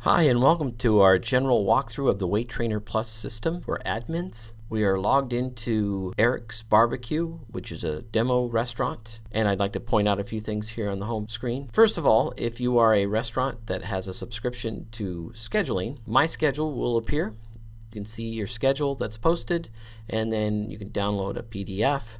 Hi, and welcome to our general walkthrough of the Waitrainer Plus system for admins. We are logged into Eric's Barbecue, which is a demo restaurant, and I'd like to point out a few things here on the home screen. First of all, if you are a restaurant that has a subscription to scheduling, My Schedule will appear. You can see your schedule that's posted, and then you can download a PDF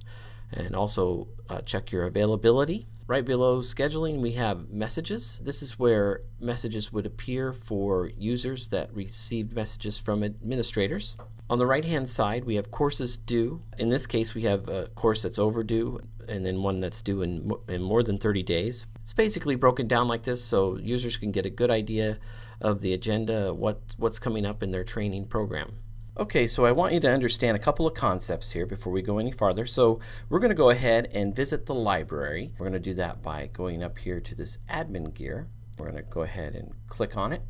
and also check your availability. Right below scheduling, we have messages. This is where messages would appear for users that received messages from administrators. On the right hand side, we have courses due. In this case, we have a course that's overdue and then one that's due in more than 30 days. It's basically broken down like this so users can get a good idea of the agenda, what's coming up in their training program. Okay, so I want you to understand a couple of concepts here before we go any farther. So we're going to go ahead and visit the library. We're going to do that by going up here to this admin gear. We're going to go ahead and click on it,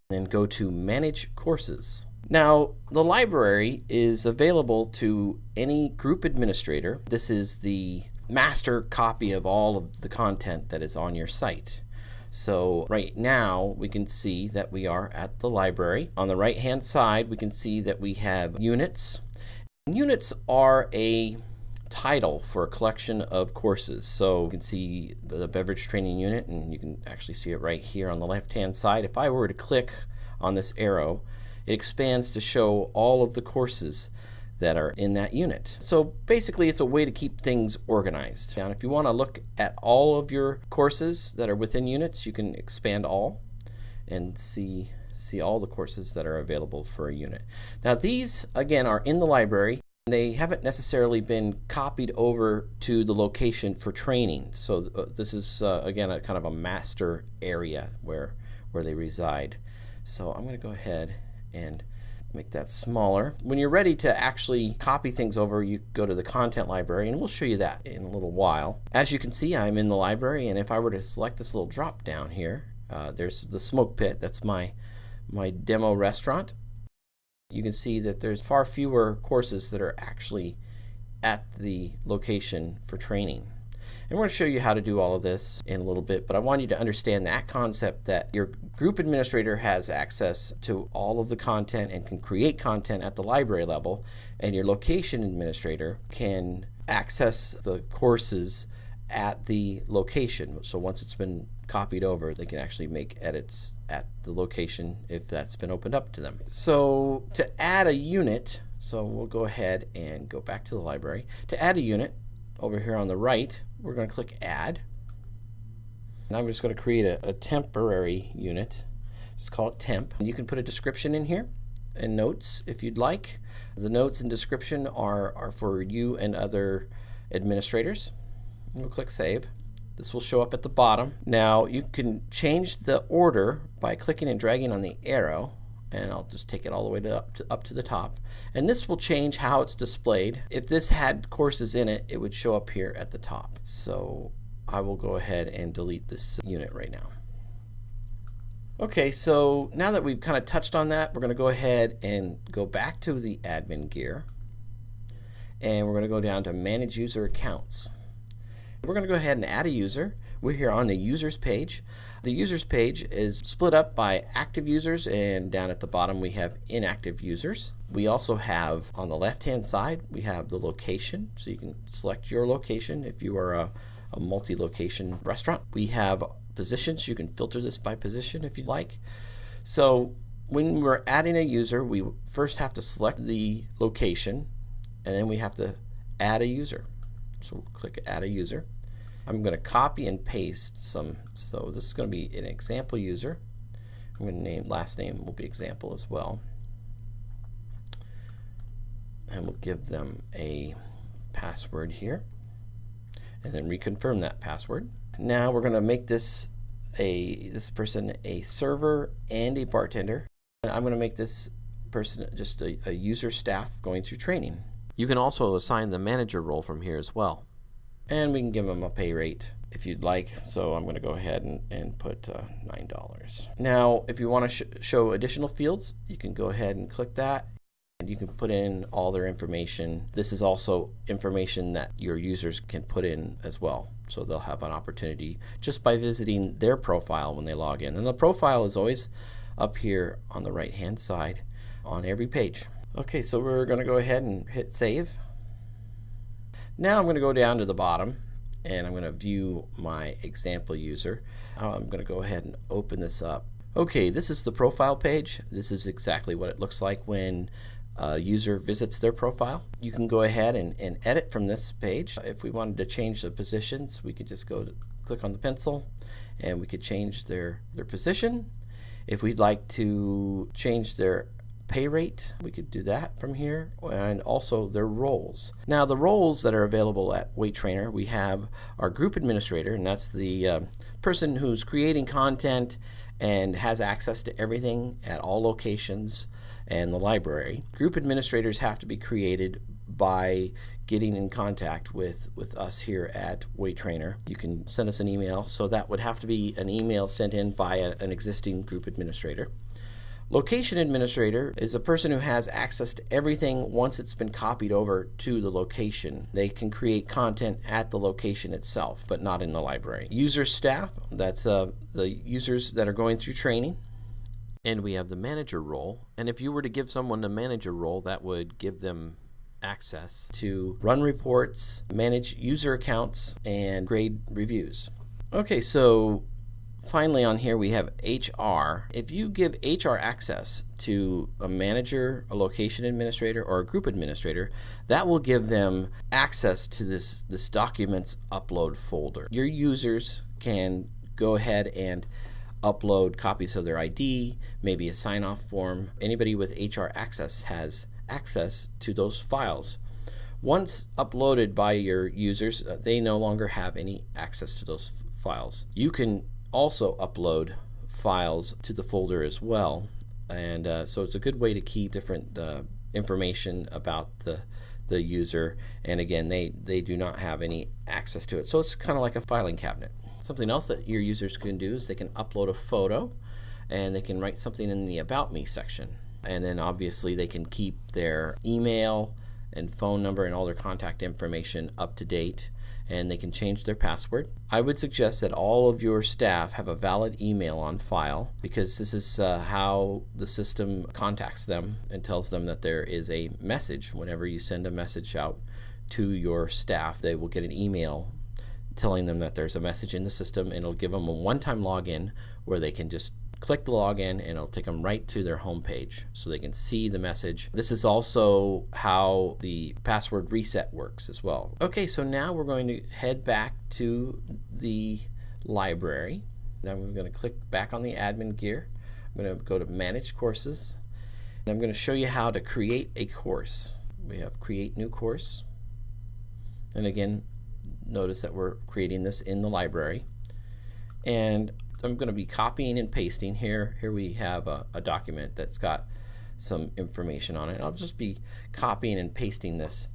and then go to Manage Courses. Now, the library is available to any group administrator. This is the master copy of all of the content that is on your site. So right now we can see that we are at the library. On the right hand side we can see that we have units. Units are a title for a collection of courses. So you can see the beverage training unit, and you can actually see it right here on the left hand side. If I were to click on this arrow, it expands to show all of the courses that are in that unit. So basically it's a way to keep things organized. Now if you want to look at all of your courses that are within units, you can expand all and see all the courses that are available for a unit. Now these again are in the library. They haven't necessarily been copied over to the location for training. So this is again a kind of a master area where they reside. So I'm going to go ahead and make that smaller. When you're ready to actually copy things over, you go to the content library, and we'll show you that in a little while. As you can see, I'm in the library, and if I were to select this little drop down here, there's the smoke pit. That's my demo restaurant. You can see that there's far fewer courses that are actually at the location for training. And we're going to show you how to do all of this in a little bit, but I want you to understand that concept that your group administrator has access to all of the content and can create content at the library level, and your location administrator can access the courses at the location. So once it's been copied over, they can actually make edits at the location if that's been opened up to them. So to add a unit, so we'll go ahead and go back to the library. To add a unit, over here on the right, we're going to click Add. And I'm just going to create a temporary unit. Just call it Temp. And you can put a description in here and notes if you'd like. The notes and description are for you and other administrators. We'll click Save. This will show up at the bottom. Now you can change the order by clicking and dragging on the arrow, and I'll just take it all the way up to the top. And this will change how it's displayed. If this had courses in it, it would show up here at the top. So I will go ahead and delete this unit right now. Okay, so now that we've kind of touched on that, we're going to go ahead and go back to the admin gear, and we're going to go down to Manage User Accounts. We're going to go ahead and add a user. We're here on the users page. The users page is split up by active users, and down at the bottom we have inactive users. We also have on the left hand side we have the location, so you can select your location if you are a multi-location restaurant. We have positions. You can filter this by position if you'd like. So when we're adding a user, we first have to select the location, and then we have to add a user. So we'll click Add a User. I'm going to copy and paste some. So this is going to be an example user. I'm going to name, last name will be example as well. And we'll give them a password here, and then reconfirm that password. Now we're going to make this person a server and a bartender. And I'm going to make this person just a user staff going through training. You can also assign the manager role from here as well. And we can give them a pay rate if you'd like. So I'm going to go ahead and put $9. Now, if you want to show additional fields, you can go ahead and click that. And you can put in all their information. This is also information that your users can put in as well. So they'll have an opportunity just by visiting their profile when they log in. And the profile is always up here on the right hand side on every page. Okay, so we're going to go ahead and hit save. Now I'm going to go down to the bottom and I'm going to view my example user. I'm going to go ahead and open this up. Okay, this is the profile page. This is exactly what it looks like when a user visits their profile. You can go ahead and edit from this page. If we wanted to change the positions, we could just click on the pencil and we could change their position. If we'd like to change their pay rate, we could do that from here, and also their roles. Now the roles that are available at Waitrainer, we have our group administrator, and that's the person who's creating content and has access to everything at all locations and the library. Group administrators have to be created by getting in contact with us here at Waitrainer. You can send us an email, so that would have to be an email sent in by an existing group administrator. Location administrator is a person who has access to everything once it's been copied over to the location. They can create content at the location itself, but not in the library. User staff, that's the users that are going through training. And we have the manager role. And if you were to give someone the manager role, that would give them access to run reports, manage user accounts, and grade reviews. Okay, so finally on here we have HR. If you give HR access to a manager, a location administrator, or a group administrator, that will give them access to this documents upload folder. Your users can go ahead and upload copies of their ID, maybe a sign-off form. Anybody with HR access has access to those files. Once uploaded by your users, they no longer have any access to those files. You can also upload files to the folder as well, and so it's a good way to keep different information about the user, and again they do not have any access to it, so it's kind of like a filing cabinet. Something else that your users can do is they can upload a photo and they can write something in the About Me section, and then obviously they can keep their email and phone number and all their contact information up to date, and they can change their password. I would suggest that all of your staff have a valid email on file, because this is how the system contacts them and tells them that there is a message. Whenever you send a message out to your staff, they will get an email telling them that there's a message in the system, and it'll give them a one-time login where they can just click the login and it'll take them right to their home page so they can see the message. This is also how the password reset works as well. Okay, so now we're going to head back to the library. Now we're going to click back on the admin gear. I'm going to go to Manage Courses, and I'm going to show you how to create a course. We have Create New Course, and again, notice that we're creating this in the library, and I'm going to be copying and pasting here. Here we have a document that's got some information on it. I'll just be copying and pasting this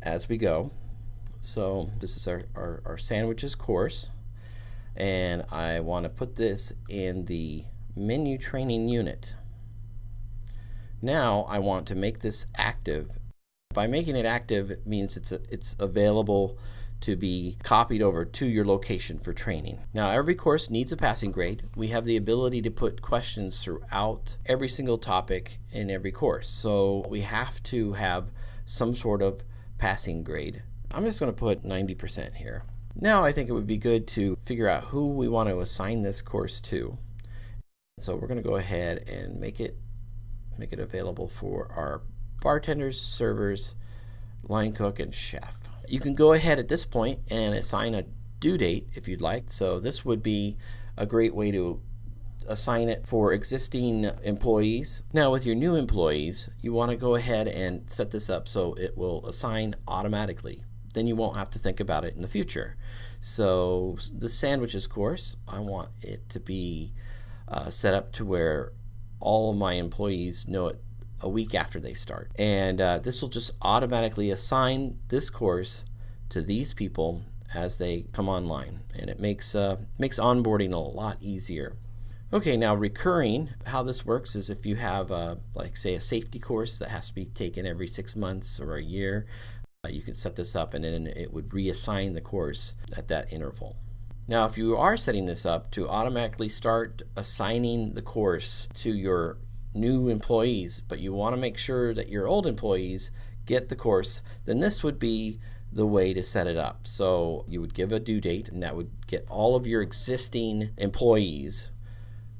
as we go. So this is our sandwiches course, and I want to put this in the menu training unit. Now I want to make this active. By making it active, it means it's available to be copied over to your location for training. Now every course needs a passing grade. We have the ability to put questions throughout every single topic in every course, so we have to have some sort of passing grade. I'm just going to put 90% here. Now I think it would be good to figure out who we want to assign this course to. So we're going to go ahead and make it available for our bartenders, servers, line cook, and chef. You can go ahead at this point and assign a due date if you'd like. So this would be a great way to assign it for existing employees. Now with your new employees, you want to go ahead and set this up so it will assign automatically. Then you won't have to think about it in the future. So the sandwiches course, I want it to be set up to where all of my employees know it a week after they start, and this will just automatically assign this course to these people as they come online, and it makes onboarding a lot easier. Okay, now recurring, how this works is if you have like say a safety course that has to be taken every 6 months or a year, you can set this up and then it would reassign the course at that interval. Now, if you are setting this up to automatically start assigning the course to your new employees, but you want to make sure that your old employees get the course, then this would be the way to set it up. So you would give a due date, and that would get all of your existing employees,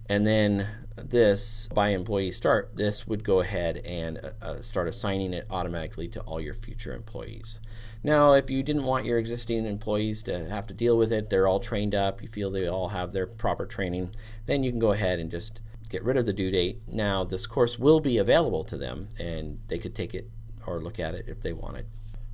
and then this by employee start, this would go ahead and start assigning it automatically to all your future employees. Now, if you didn't want your existing employees to have to deal with it, they're all trained up, you feel they all have their proper training, then you can go ahead and just get rid of the due date. Now this course will be available to them, and they could take it or look at it if they wanted.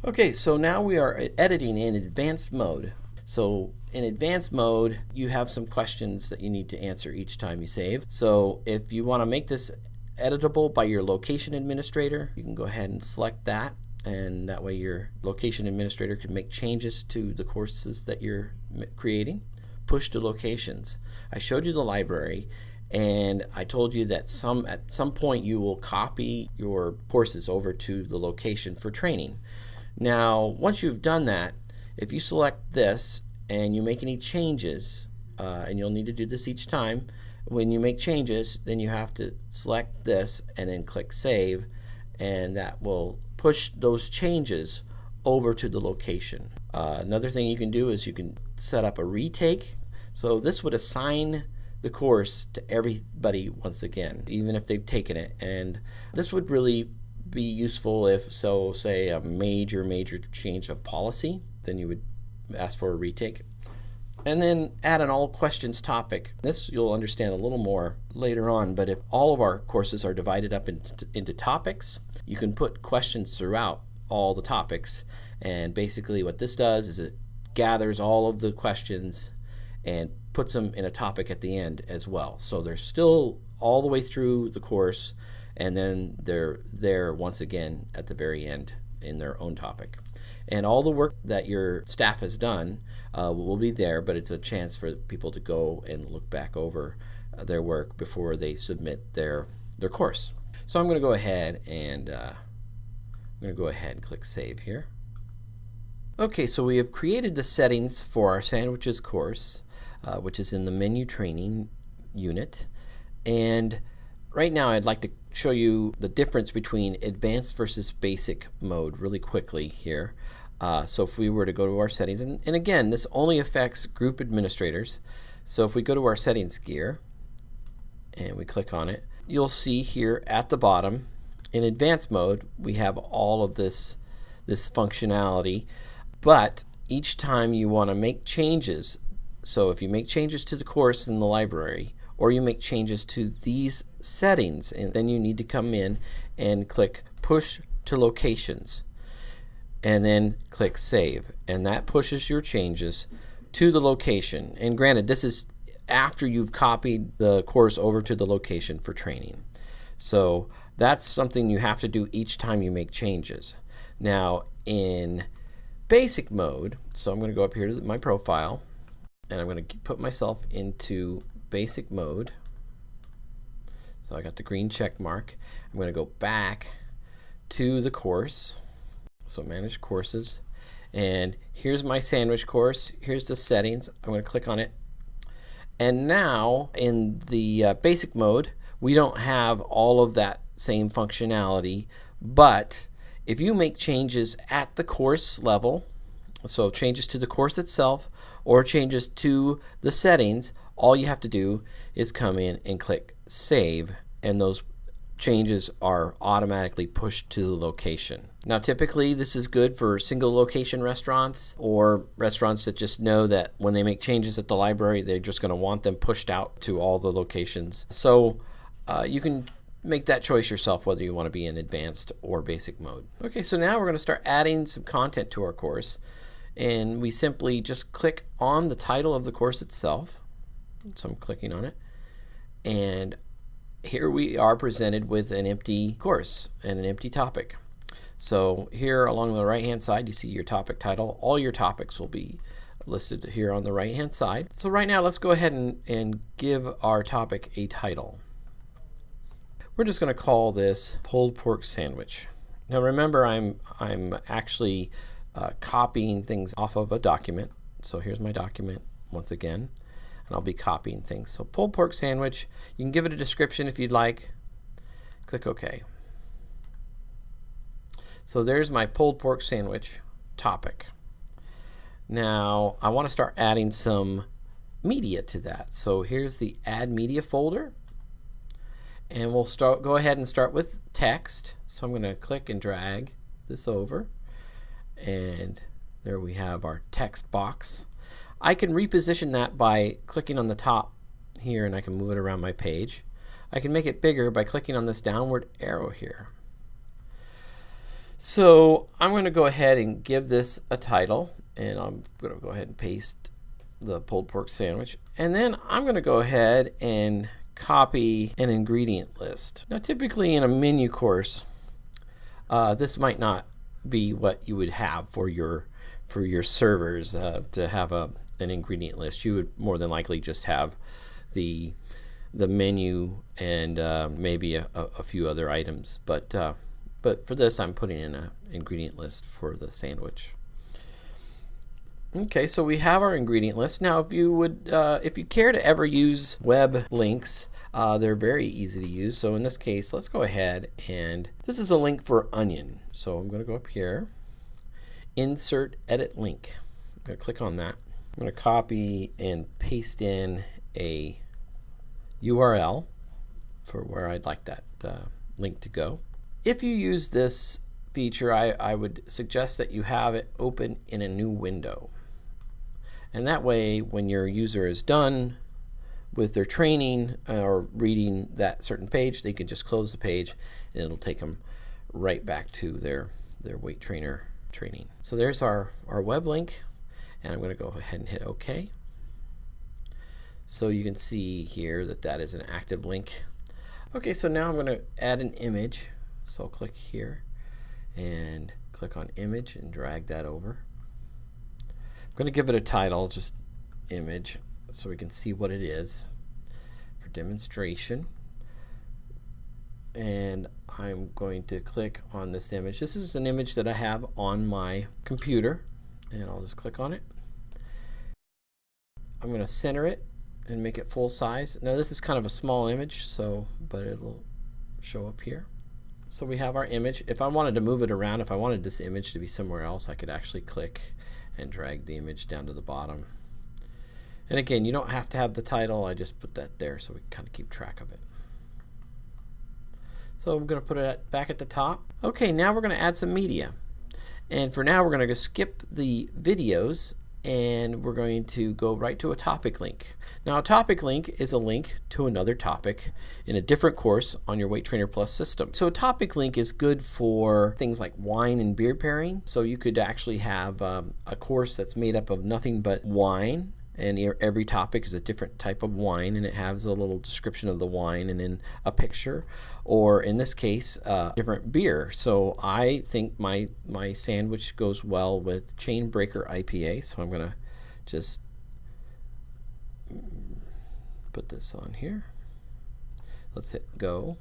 Okay, so now we are editing in advanced mode. So in advanced mode, you have some questions that you need to answer each time you save. So if you want to make this editable by your location administrator, you can go ahead and select that, and that way your location administrator can make changes to the courses that you're creating. Push to locations. I showed you the library, and I told you that at some point you will copy your courses over to the location for training. Now, once you've done that, if you select this and you make any changes, and you'll need to do this each time, when you make changes, then you have to select this and then click Save, and that will push those changes over to the location. Another thing you can do is you can set up a retake. So this would assign the course to everybody once again, even if they've taken it. And this would really be useful if, so say a major change of policy, then you would ask for a retake. And then add an all questions topic. This you'll understand a little more later on, but if all of our courses are divided up into topics, you can put questions throughout all the topics. And basically what this does is it gathers all of the questions and puts them in a topic at the end as well. So they're still all the way through the course, and then they're there once again at the very end in their own topic. And all the work that your staff has done will be there, but it's a chance for people to go and look back over their work before they submit their course. So I'm going to go ahead and click Save here. Okay, so we have created the settings for our sandwiches course, which is in the menu training unit. And right now I'd like to show you the difference between advanced versus basic mode really quickly here. So if we were to go to our settings, and again, this only affects group administrators. So if we go to our settings gear and we click on it, you'll see here at the bottom, in advanced mode, we have all of this functionality, but each time you want to make changes, so if you make changes to the course in the library, or you make changes to these settings, and then you need to come in and click Push to Locations, and then click Save, and that pushes your changes to the location. And granted, this is after you've copied the course over to the location for training. So that's something you have to do each time you make changes. Now in basic mode, so I'm going to go up here to my profile, and I'm going to put myself into basic mode. So I got the green check mark. I'm going to go back to the course, so manage courses, and here's my sandwich course. Here's the settings. I'm going to click on it, and now in the basic mode we don't have all of that same functionality, but if you make changes at the course level, so changes to the course itself or changes to the settings, all you have to do is come in and click Save, and those changes are automatically pushed to the location. Now typically this is good for single location restaurants or restaurants that just know that when they make changes at the library, they're just going to want them pushed out to all the locations. So you can make that choice yourself whether you want to be in advanced or basic mode. Okay, so now we're going to start adding some content to our course, and we simply just click on the title of the course itself. So I'm clicking on it, and here we are presented with an empty course and an empty topic. So here along the right hand side you see your topic title. All your topics will be listed here on the right hand side. So right now let's go ahead and give our topic a title. We're just going to call this pulled pork sandwich. Now remember, I'm actually copying things off of a document. So here's my document. once again, and I'll be copying things. So pulled pork sandwich, you can give it a description if you'd like. Click OK. So there's my pulled pork sandwich topic. Now I want to start adding some media to that. So here's the add media folder, and we'll go ahead and start with text. So I'm going to click and drag this over, and there we have our text box. I can reposition that by clicking on the top here, and I can move it around my page. I can make it bigger by clicking on this downward arrow here. So I'm going to go ahead and give this a title, and I'm going to go ahead and paste the pulled pork sandwich, and then I'm going to go ahead and copy an ingredient list. Now typically in a menu course, this might not be what you would have for your servers to have an ingredient list. You would more than likely just have the menu and maybe a few other items, but for this I'm putting in an ingredient list for the sandwich. Okay, so we have our ingredient list. Now if you care to ever use web links, they're very easy to use. So in this case, let's go ahead, and this is a link for onion. So I'm going to go up here, insert edit link. I'm going to click on that. I'm going to copy and paste in a URL for where I'd like that link to go. If you use this feature, I would suggest that you have it open in a new window. And that way, when your user is done with their training or reading that certain page, they can just close the page and it'll take them right back to their Waitrainer training. So there's our web link, and I'm going to go ahead and hit OK. So you can see here that is an active link. Okay, so now I'm going to add an image. So I'll click here and click on image and drag that over. I'm going to give it a title, just image, so we can see what it is for demonstration. And I'm going to click on this image. This is an image that I have on my computer, and I'll just click on it. I'm going to center it and make it full size. Now this is kind of a small image, but it'll show up here. So we have our image. If I wanted to move it around, if I wanted this image to be somewhere else, I could actually click and drag the image down to the bottom. And again, you don't have to have the title. I just put that there so we can kind of keep track of it. So I'm going to put it back at the top. Okay, now we're going to add some media. And for now, we're going to skip the videos, and we're going to go right to a topic link. Now, a topic link is a link to another topic in a different course on your Waitrainer Plus system. So a topic link is good for things like wine and beer pairing. So you could actually have a course that's made up of nothing but wine, and every topic is a different type of wine, and it has a little description of the wine and then a picture, or in this case, different beer. So I think my sandwich goes well with Chain Breaker IPA, so I'm going to just put this on here. Let's hit go,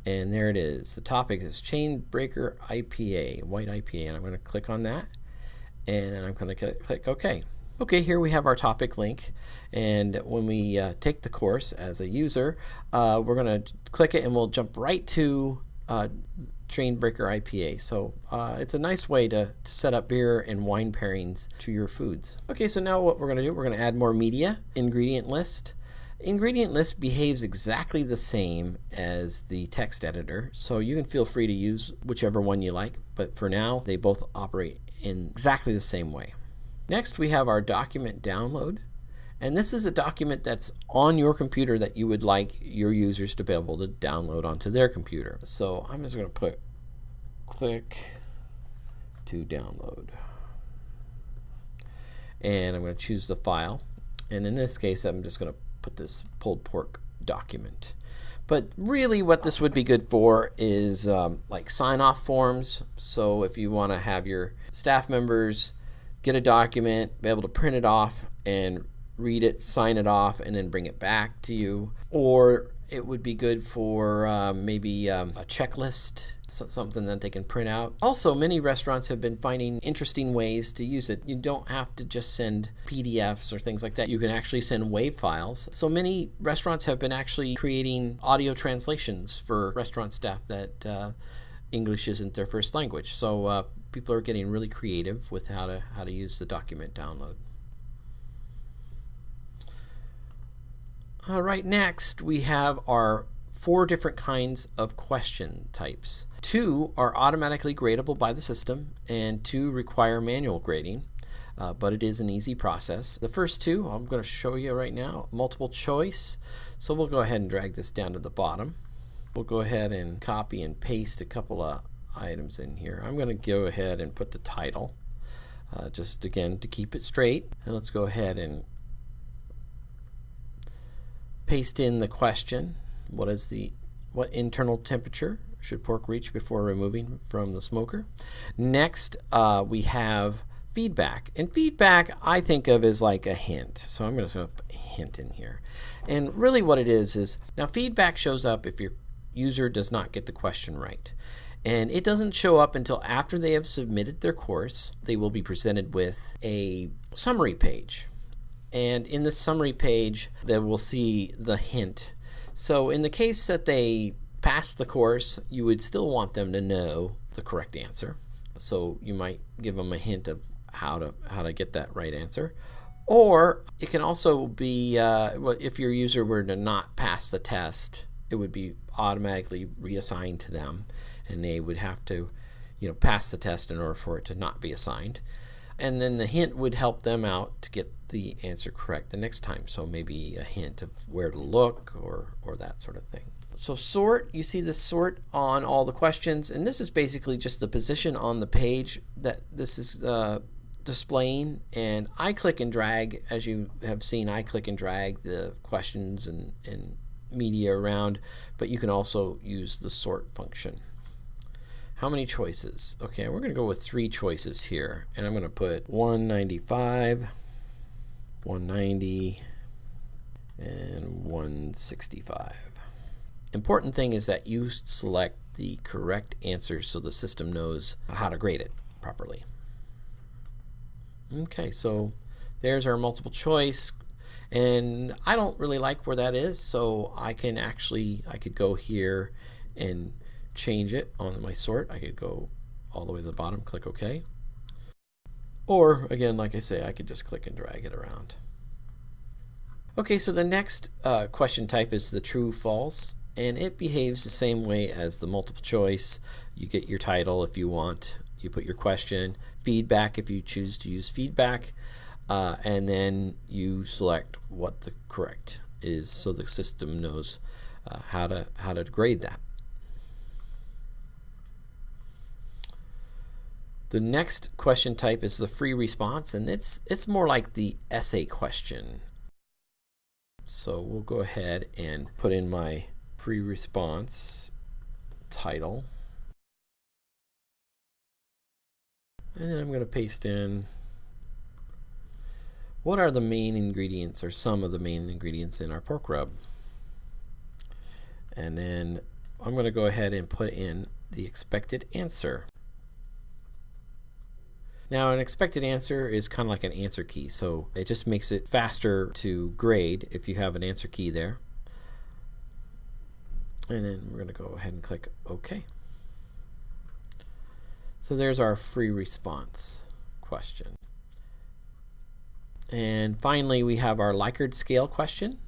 and there it is. The topic is Chain Breaker IPA, white IPA, and I'm going to click on that, and I'm going to click OK. Okay, here we have our topic link, and when we take the course as a user, we're going to click it and we'll jump right to Chain Breaker IPA. So it's a nice way to set up beer and wine pairings to your foods. Okay, so now what we're going to do, we're going to add more media. Ingredient list. Ingredient list behaves exactly the same as the text editor, so you can feel free to use whichever one you like, but for now they both operate in exactly the same way. Next, we have our document download, and this is a document that's on your computer that you would like your users to be able to download onto their computer. So I'm just going to put click to download, and I'm going to choose the file, and in this case I'm just going to put this pulled pork document. But really what this would be good for is like sign-off forms. So if you want to have your staff members get a document, be able to print it off and read it, sign it off, and then bring it back to you. Or It would be good for maybe a checklist, something that they can print out. Also, many restaurants have been finding interesting ways to use it. You don't have to just send PDFs or things like that. You can actually send WAV files. So many restaurants have been actually creating audio translations for restaurant staff that English isn't their first language. So people are getting really creative with how to use the document download. All right, next we have our 4 different kinds of question types. 2 are automatically gradable by the system, and 2 require manual grading, but it is an easy process. The first 2 I'm going to show you right now, multiple choice. So we'll go ahead and drag this down to the bottom. We'll go ahead and copy and paste a couple of items in here. I'm going to go ahead and put the title, just again to keep it straight. And let's go ahead and paste in the question. What internal temperature should pork reach before removing from the smoker? Next, we have feedback. And feedback I think of as like a hint. So I'm going to put a hint in here. And really what it is now feedback shows up if your user does not get the question right. And it doesn't show up until after they have submitted their course. They will be presented with a summary page. And in the summary page, they will see the hint. So in the case that they passed the course, you would still want them to know the correct answer. So you might give them a hint of how to get that right answer. Or it can also be if your user were to not pass the test, it would be automatically reassigned to them, and they would have to pass the test in order for it to not be assigned. And then the hint would help them out to get the answer correct the next time. So maybe a hint of where to look or that sort of thing. So sort, you see the sort on all the questions, and this is basically just the position on the page that this is displaying. And I click and drag, as you have seen, I click and drag the questions and media around, but you can also use the sort function. How many choices? Okay, we're going to go with 3 choices here, and I'm going to put 195, 190, and 165. Important thing is that you select the correct answer so the system knows how to grade it properly. Okay, so there's our multiple choice, and I don't really like where that is, so I could go here and change it on my sort. I could go all the way to the bottom, click OK. Or again, like I say, I could just click and drag it around. Okay, so the next question type is the TrueFalse, and it behaves the same way as the multiple choice. You get your title if you want, you put your question, feedback if you choose to use feedback, and then you select what the correct is so the system knows how to grade that. The next question type is the free response, and it's more like the essay question. So we'll go ahead and put in my free response title. And then I'm going to paste in what are the main ingredients or some of the main ingredients in our pork rub. And then I'm going to go ahead and put in the expected answer. Now, an expected answer is kind of like an answer key, so it just makes it faster to grade if you have an answer key there. And then we're going to go ahead and click OK. So there's our free response question. And finally, we have our Likert Scale question.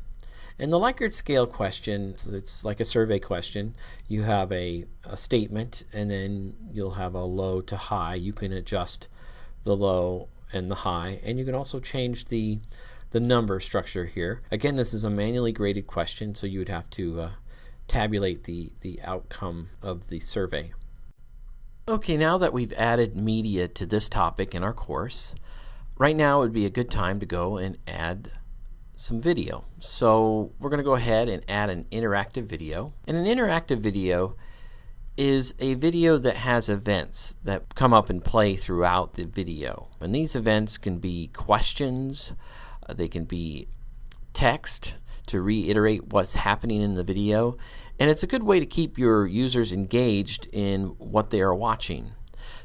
And the Likert Scale question, it's like a survey question. You have a statement, and then you'll have a low to high. You can adjust the low and the high, and you can also change the number structure here. Again, this is a manually graded question, so you would have to tabulate the outcome of the survey. Okay, now that we've added media to this topic in our course, right now would be a good time to go and add some video. So we're going to go ahead and add an interactive video. And an interactive video is a video that has events that come up and play throughout the video. And these events can be questions, they can be text. to reiterate what's happening in the video, and it's a good way to keep your users engaged in what they are watching.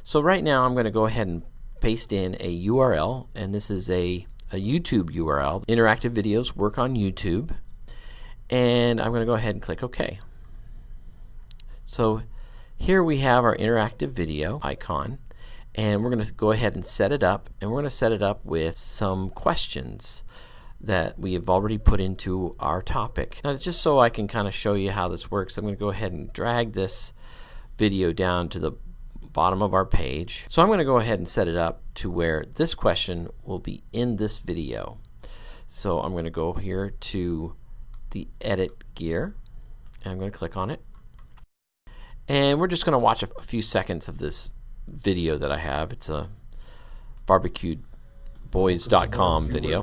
So right now I'm going to go ahead and paste in a URL, and this is a YouTube URL. Interactive videos work on YouTube, and I'm going to go ahead and click OK. So here we have our interactive video icon, and we're going to go ahead and set it up, and we're going to set it up with some questions that we have already put into our topic. Now, just so I can kind of show you how this works, I'm going to go ahead and drag this video down to the bottom of our page. So I'm going to go ahead and set it up to where this question will be in this video. So I'm going to go here to the edit gear, and I'm going to click on it. And we're just going to watch a few seconds of this video that I have. It's a barbecuedboys.com video.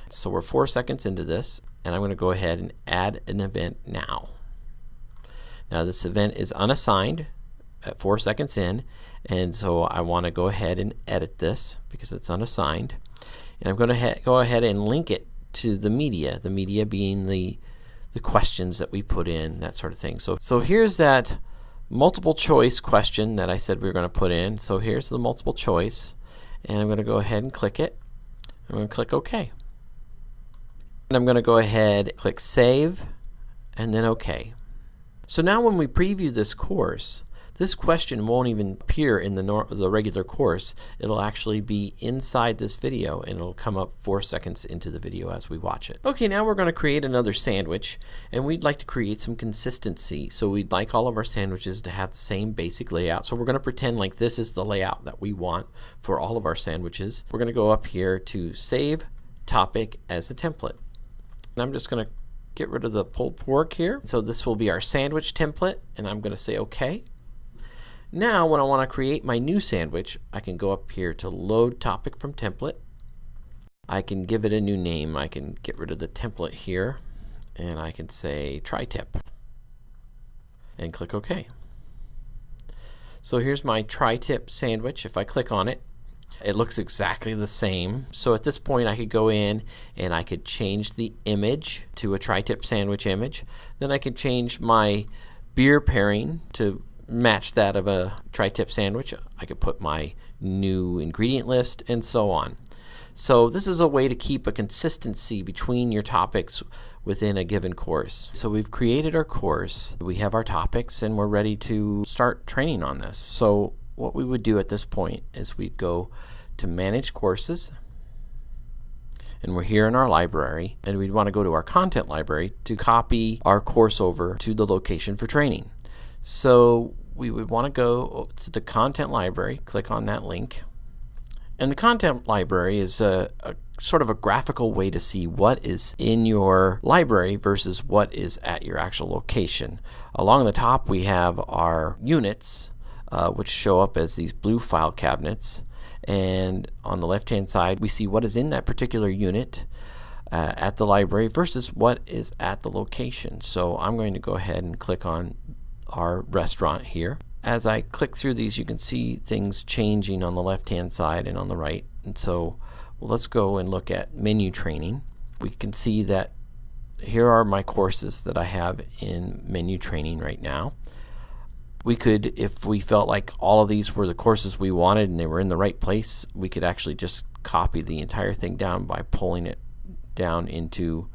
So we're 4 seconds into this, and I'm going to go ahead and add an event now. Now this event is unassigned at 4 seconds in, and so I want to go ahead and edit this because it's unassigned. And I'm going to go ahead and link it to the media being the questions that we put in, that sort of thing. So here's that multiple choice question that I said we were going to put in. So here's the multiple choice, and I'm going to go ahead and click it. I'm going to click OK. And I'm going to go ahead, click Save, and then OK. So now when we preview this course, this question won't even appear in the regular course. It'll actually be inside this video, and it'll come up 4 seconds into the video as we watch it. Okay, now we're going to create another sandwich, and we'd like to create some consistency. So we'd like all of our sandwiches to have the same basic layout. So we're going to pretend like this is the layout that we want for all of our sandwiches. We're going to go up here to Save Topic as a template. And I'm just going to get rid of the pulled pork here. So this will be our sandwich template, and I'm going to say OK. Now when I want to create my new sandwich, I can go up here to Load Topic from Template. I can give it a new name. I can get rid of the template here, and I can say Tri-Tip, and click OK. So here's my Tri-Tip sandwich. If I click on it, it looks exactly the same. So at this point I could go in and I could change the image to a Tri-Tip sandwich image. Then I could change my beer pairing to match that of a Tri-Tip sandwich. I could put my new ingredient list and so on. So this is a way to keep a consistency between your topics within a given course. So we've created our course, we have our topics, and we're ready to start training on this. So what we would do at this point is we'd go to Manage Courses, and we're here in our library, and we'd want to go to our content library to copy our course over to the location for training. So we would want to go to the content library, click on that link, and the content library is a sort of a graphical way to see what is in your library versus what is at your actual location. Along the top we have our units, which show up as these blue file cabinets, and on the left hand side we see what is in that particular unit at the library versus what is at the location. So I'm going to go ahead and click on our restaurant here. As I click through these, you can see things changing on the left hand side and on the right. And so let's go and look at menu training. We can see that here are my courses that I have in menu training right now. We could, if we felt like all of these were the courses we wanted and they were in the right place, we could actually just copy the entire thing down by pulling it down into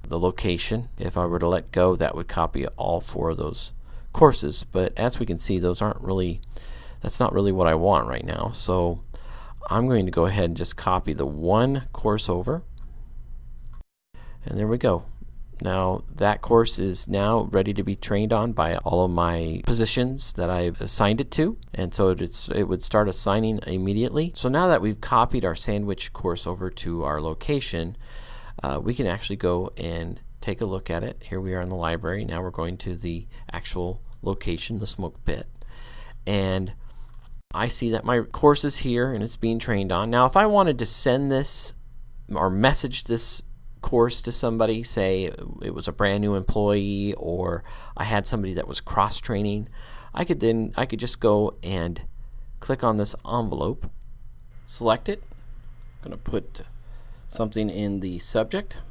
the location. If I were to let go, that would copy all 4 of those courses, but as we can see, that's not really what I want right now. So I'm going to go ahead and just copy the one course over, and there we go. Now that course is now ready to be trained on by all of my positions that I've assigned it to, and so it would start assigning immediately. So now that we've copied our sandwich course over to our location, we can actually go and take a look at it. Here we are in the library. Now we're going to the actual location, the smoke pit, and I see that my course is here and it's being trained on. Now if I wanted to send this or message this course to somebody, say it was a brand new employee or I had somebody that was cross training, I could just go and click on this envelope, select it. I'm going to put something in the subject.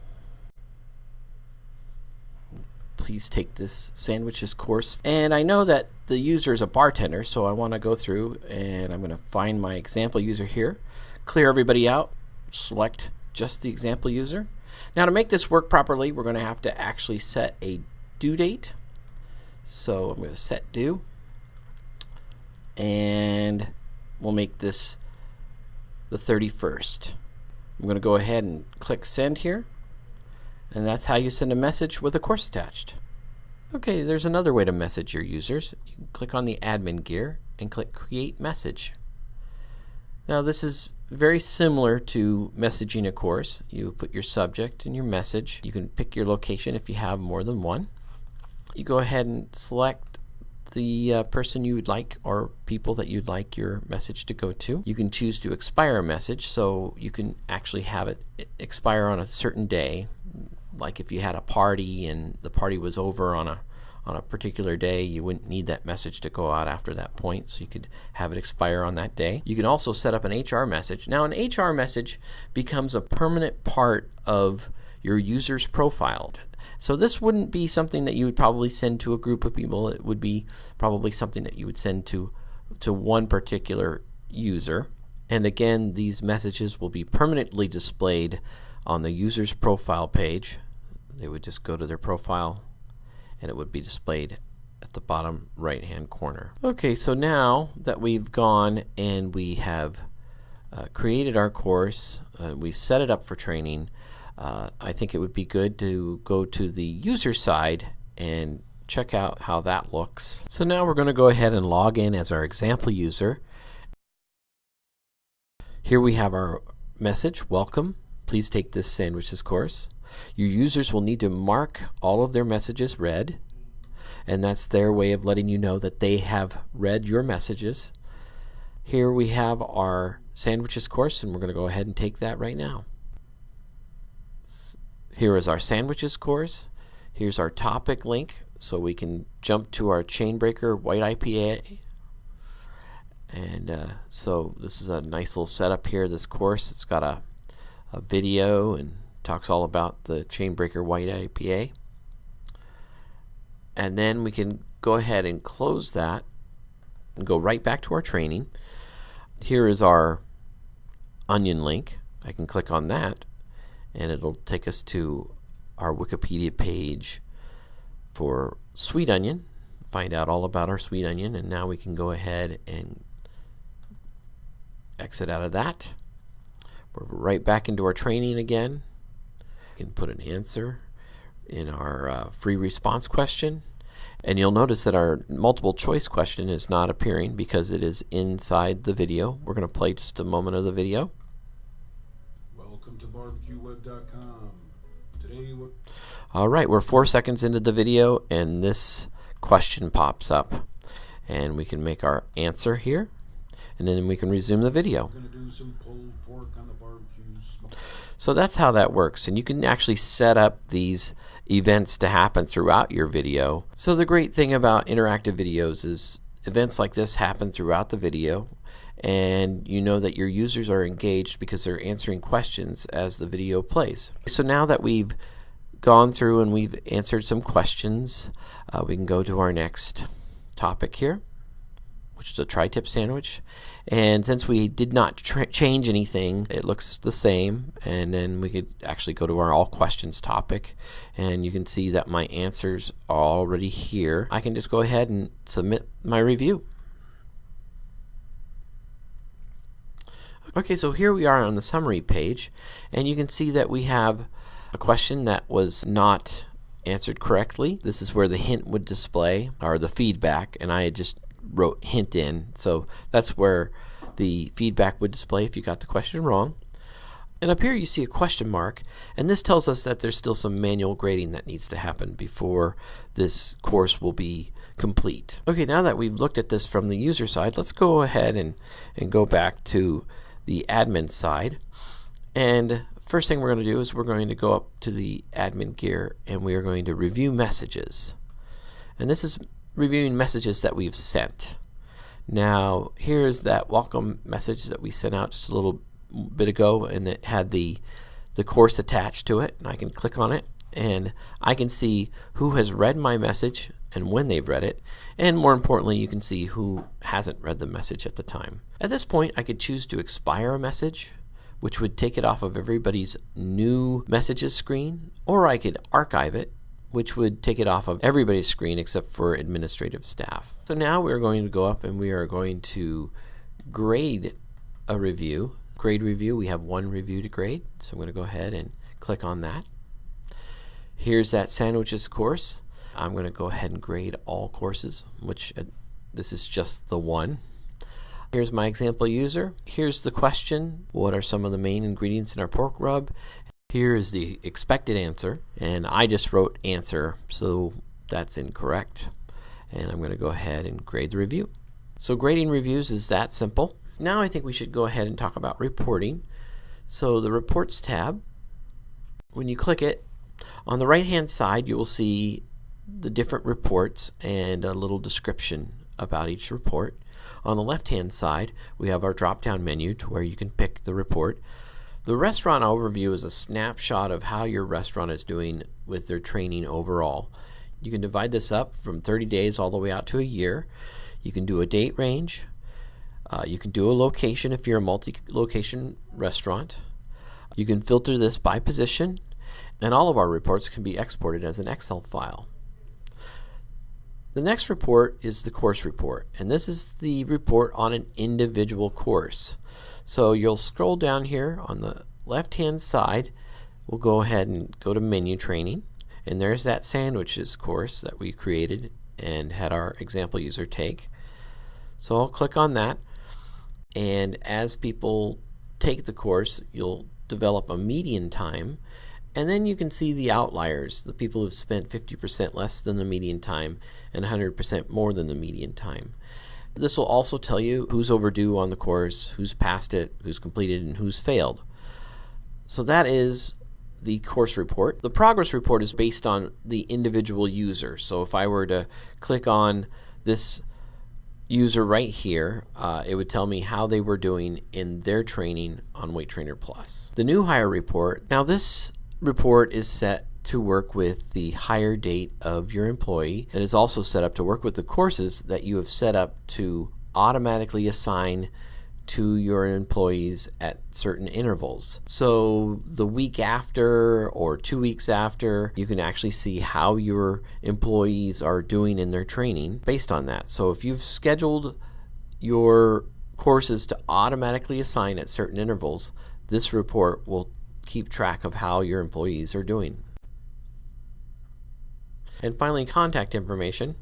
Please take this sandwiches course. And I know that the user is a bartender, so I want to go through and I'm going to find my example user here, clear everybody out, select just the example user. Now to make this work properly, we're going to have to actually set a due date. So I'm going to set due, and we'll make this the 31st. I'm going to go ahead and click send here. And that's how you send a message with a course attached. Okay, there's another way to message your users. You can click on the admin gear and click create message. Now this is very similar to messaging a course. You put your subject and your message. You can pick your location if you have more than one. You go ahead and select the person you would like or people that you'd like your message to go to. You can choose to expire a message, so you can actually have it expire on a certain day. Like if you had a party and the party was over on a particular day, you wouldn't need that message to go out after that point, so you could have it expire on that day. You can also set up an HR message. Now an HR message becomes a permanent part of your user's profile. So this wouldn't be something that you would probably send to a group of people. It would be probably something that you would send to one particular user. And again, these messages will be permanently displayed on the user's profile page. They would just go to their profile and it would be displayed at the bottom right hand corner. Okay, so now that we've gone and we have created our course, we've set it up for training, I think it would be good to go to the user side and check out how that looks. So now we're going to go ahead and log in as our example user. Here we have our message, welcome. Please take this sandwiches course. Your users will need to mark all of their messages read, and that's their way of letting you know that they have read your messages. Here we have our sandwiches course, and we're going to go ahead and take that right now. Here is our sandwiches course. Here's our topic link, so we can jump to our chain breaker white IPA. And so this is a nice little setup here. This course, it's got a video and talks all about the chain breaker white IPA. And then we can go ahead and close that and go right back to our training. Here is our onion link. I can click on that and it'll take us to our Wikipedia page for sweet onion, find out all about our sweet onion, and now we can go ahead and exit out of that. We're right back into our training again. We can put an answer in our free response question, and you'll notice that our multiple choice question is not appearing because it is inside the video. We're going to play just a moment of the video. Welcome to barbecueweb.com. Today we're... Alright, we're 4 seconds into the video and this question pops up, and we can make our answer here, and then we can resume the video. We're going to do some pulled pork on the barbecue. So that's how that works, and you can actually set up these events to happen throughout your video. So the great thing about interactive videos is events like this happen throughout the video, and you know that your users are engaged because they're answering questions as the video plays. So now that we've gone through and we've answered some questions, we can go to our next topic here, which is a tri-tip sandwich. And since we did not change anything, it looks the same. And then we could actually go to our all questions topic, and you can see that my answers are already here. I can just go ahead and submit my review. Okay, so here we are on the summary page, and you can see that we have a question that was not answered correctly. This is where the hint would display, or the feedback, and I had just wrote hint in, so that's where the feedback would display if you got the question wrong. And up here you see a question mark, and this tells us that there's still some manual grading that needs to happen before this course will be complete. Okay, now that we've looked at this from the user side, let's go ahead and go back to the admin side. And first thing we're going to do is we're going to go up to the admin gear and we are going to review messages. And this is reviewing messages that we've sent. Now here's that welcome message that we sent out just a little bit ago, and it had the the course attached to it, and I can click on it, and I can see who has read my message and when they've read it, and more importantly, you can see who hasn't read the message at the time. At this point, I could choose to expire a message, which would take it off of everybody's new messages screen, or I could archive it, which would take it off of everybody's screen except for administrative staff. So now we're going to go up and we are going to grade a review. Grade review, we have one review to grade, so I'm going to go ahead and click on that. Here's that sandwiches course. I'm going to go ahead and grade all courses, which this is just the one. Here's my example user. Here's the question. What are some of the main ingredients in our pork rub? Here is the expected answer, and I just wrote answer, so that's incorrect. And I'm going to go ahead and grade the review. So grading reviews is that simple. Now I think we should go ahead and talk about reporting. So the Reports tab, when you click it, on the right hand side you will see the different reports and a little description about each report. On the left hand side we have our drop down menu to where you can pick the report. The restaurant overview is a snapshot of how your restaurant is doing with their training overall. You can divide this up from 30 days all the way out to a year. You can do a date range. You can do a location if you're a multi-location restaurant. You can filter this by position, and all of our reports can be exported as an Excel file. The next report is the course report, and this is the report on an individual course. So you'll scroll down here on the left hand side. We'll go ahead and go to menu training, and there's that sandwiches course that we created and had our example user take. So I'll click on that, and as people take the course you'll develop a median time, and then you can see the outliers, the people who've spent 50% less than the median time and 100% more than the median time. This will also tell you who's overdue on the course, who's passed it, who's completed, and who's failed. So that is the course report. The progress report is based on the individual user. So if I were to click on this user right here, it would tell me how they were doing in their training on Waitrainer Plus. The new hire report. Now this report is set to work with the hire date of your employee. It is also set up to work with the courses that you have set up to automatically assign to your employees at certain intervals. So the week after or 2 weeks after, you can actually see how your employees are doing in their training based on that. So if you've scheduled your courses to automatically assign at certain intervals, this report will keep track of how your employees are doing. And finally, contact information.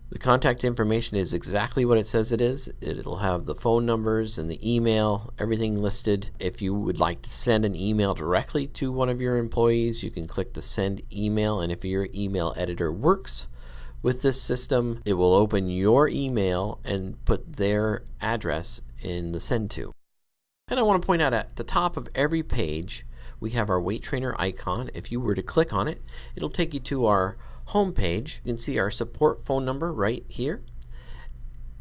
The contact information is exactly what it says it is. It'll have the phone numbers and the email, everything listed. If you would like to send an email directly to one of your employees, you can click the send email, and if your email editor works with this system, it will open your email and put their address in the send to. And I want to point out at the top of every page we have our Waitrainer icon. If you were to click on it, it'll take you to our home page. You can see our support phone number right here.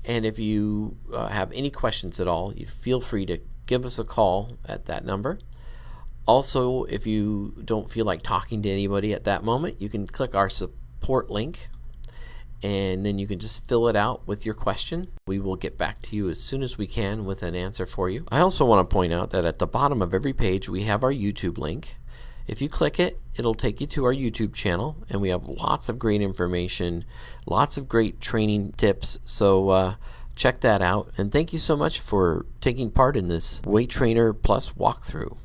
And if you have any questions at all, you feel free to give us a call at that number. Also, if you don't feel like talking to anybody at that moment, you can click our support link, and then you can just fill it out with your question. We will get back to you as soon as we can with an answer for you. I also want to point out that at the bottom of every page we have our YouTube link. If you click it, it'll take you to our YouTube channel, and we have lots of great information, lots of great training tips, so check that out. And thank you so much for taking part in this Waitrainer Plus walkthrough.